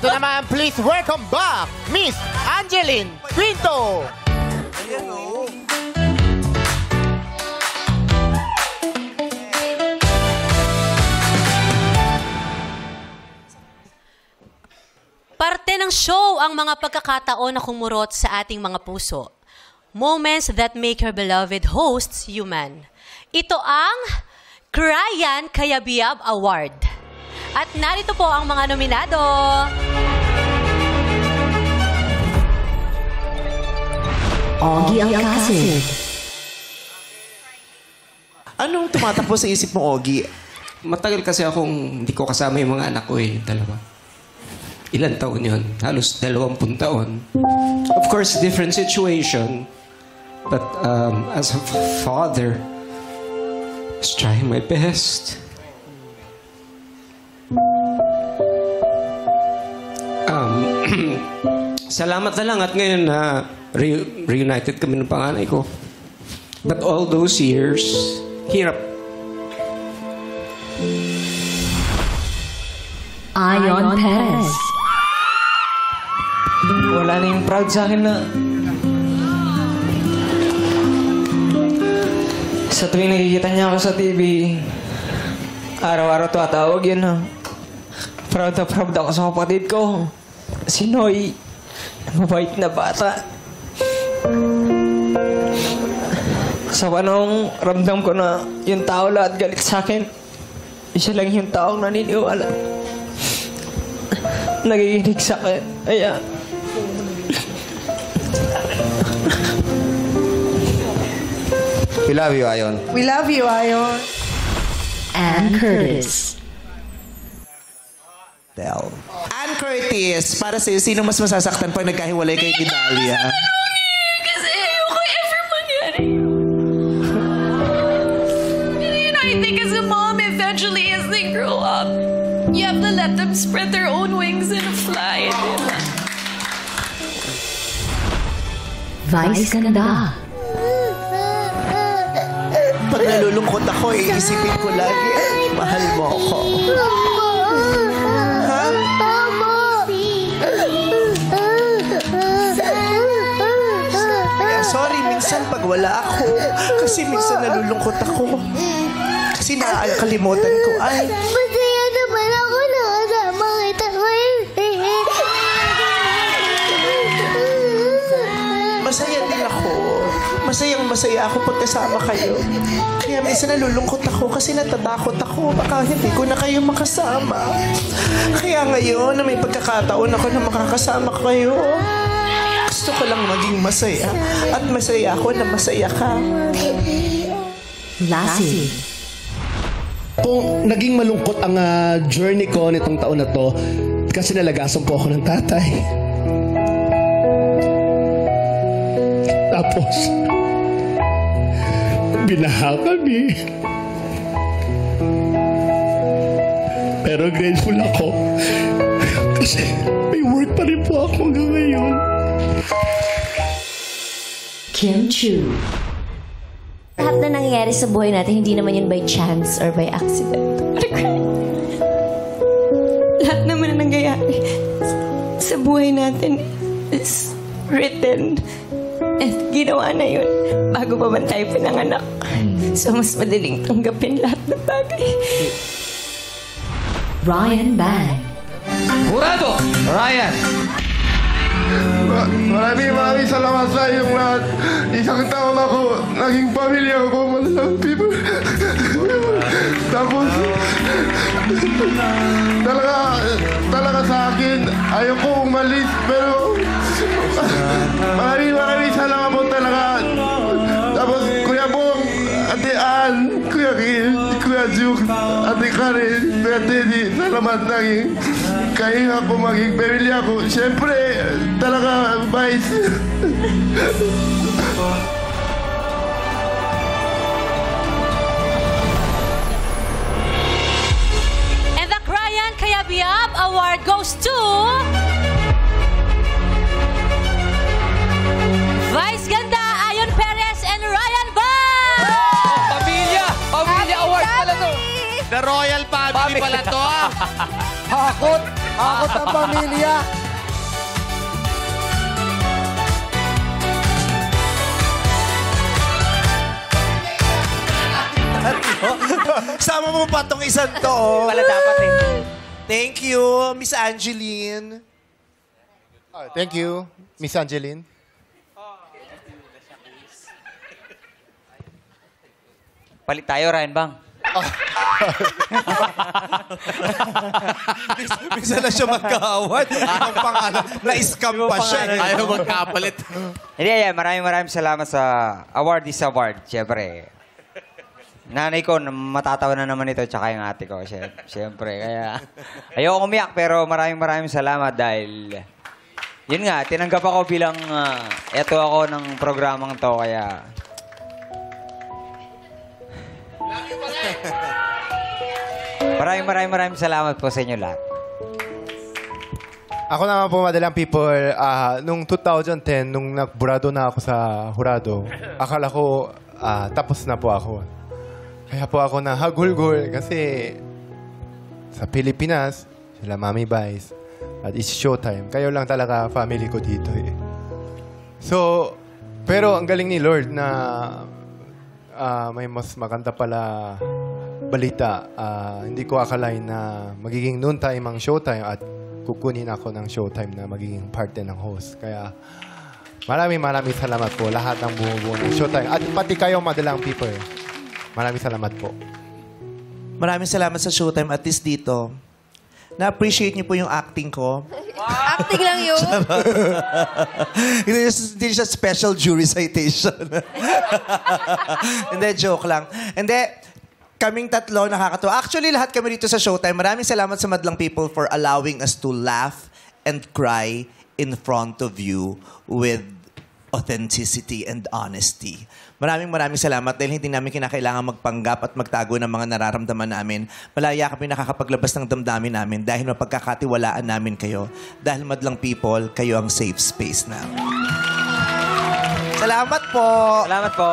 Ito naman, please welcome back, Miss Angeline Quinto. Parte ng show ang mga pagkakataon na kumurot sa ating mga puso. Moments that make her beloved hosts human. Ito ang Ryan Cayabyab Award. At narito po ang mga nominado. Ogie Alcacid. Anong tumatakbo sa isip mo, Ogie? Matagal kasi akong hindi ko kasama yung mga anak ko dalawa. Ilan taon yun? Halos 20 taon. Of course, different situation. But as a father, I was trying my best. Salamat na lang at ngayon na reunited kami ng panganay ko. But all those years, hirap. Ion Perez. Wala na yung proud sa akin na sa tuwing nakikita niya ako sa TV, araw-araw tumatawag yun na proud ako sa kapatid ko. Si Noy, mabait na bata. Sa panahong ramdam ko na yung tao lahat galit sa akin, isa lang yung taong naniniwala. Nagiginig sa akin. Kaya We love you, Ayon. We love you, Ayon. Ann Curtis. Ann Curtis, para sa'yo, sino mas masasaktan pag nagkahiwalay kay Idalia? Kasi ayoko ever mangyari. I think as a mom, eventually as they grow up, you have to let them spread their own wings and fly. Vice ganda. Pag nalulungkot ako, iisipin ko lagi, mahal mo ako. Ha? Kaya sorry minsan pag wala ako. Kasi minsan nalulungkot ako. Kasi nakakalimutan ko, ay, Masaya naman ako nakasama kita ngayon. masaya din ako. Masaya ako pag kasama kayo. Kaya minsan nalulungkot ako kasi natatakot ako. Baka hindi ko na kayo makasama. Kaya ngayon na may pagkakataon ako na makakasama kayo, gusto ko lang maging masaya. At masaya ako na masaya ka. Lassie. Kung naging malungkot ang journey ko nitong taon na to, kasi nalagasan po ako ng tatay. Tapos, binaha kami. Pero grateful ako. Kasi may work pa rin po ako hanggang ngayon. Kim Chu. Lahat na nangyayari sa buhay natin, hindi naman yun by chance or by accident. Lahat naman na nangyayari sa buhay natin is written. At ginawa na yun bago pa man tayo pinanganak. So, mas madaling tanggapin lahat ng bagay. Ryan Bang. Murado! Ryan! Maraming salamat sa inyong lahat. Isang taon ako, naging pamilya ko, malalang people. Tapos, talaga sa akin, ayoko umalis, pero maraming salamat po talaga. Tapos, Kuya Bong, Ate Ann, Kuya Gil, Kuya Juke, Ate Karen, Kuya Teddy, salamat naging kayo ako maging pamilya ko. Siyempre, talaga, Vice. And the Ryan Cayabyab Award goes to Vice Ganda, Ayon Perez, and Ryan Bang! Pamilya award pala to. The Royal Family pala to. Hakot! Ako ang pamilya. Sama mo pa tong isang to. oh. Wala dapat eh. Thank you, Miss Angeline. Thank you, Miss Angeline. Palit tayo, Ryan Bang. Minsan na siya magkaawat. Ang pangalan, na-scam pa siya. Ayaw magkapalit. Hindi, maraming salamat sa award is award. Siyempre, nanay ko, matatawa na naman ito, tsaka yung ate ko. Siyempre, kaya ayoko umiyak, pero maraming salamat dahil yun nga, tinanggap ako bilang eto ako ng programang to, kaya maraming salamat po sa inyo lahat. Ako naman po, madalang people, nung 2010, nung nagburado na ako sa hurado, akala ko tapos na po ako. Kaya po ako nahagulgol kasi sa Pilipinas, sila Mami Vice, at it's showtime. Kayo lang talaga family ko dito eh. So, pero ang galing ni Lord na may mas maganda pala balita. Hindi ko akalain na magiging noontime ang showtime at kukunin ako ng showtime na magiging part din ng host. Kaya maraming salamat po lahat ng bumubuo ng showtime. At pati kayo madalang people. Maraming salamat po. Maraming salamat sa showtime at least dito. Na-appreciate niyo po yung acting ko. Acting lang yun. Hindi siya special jury citation. Hindi, joke lang. Hindi, kaming tatlo nakakatuwa. Actually, lahat kami dito sa Showtime. Maraming salamat sa Madlang People for allowing us to laugh and cry in front of you with authenticity and honesty. Maraming salamat dahil hindi namin kinakailangan magpanggap at magtago ng mga nararamdaman namin. Malaya kami nakakapaglabas ng damdamin namin dahil mapagkakatiwalaan namin kayo. Dahil Madlang People, kayo ang safe space namin. Salamat po! Salamat po.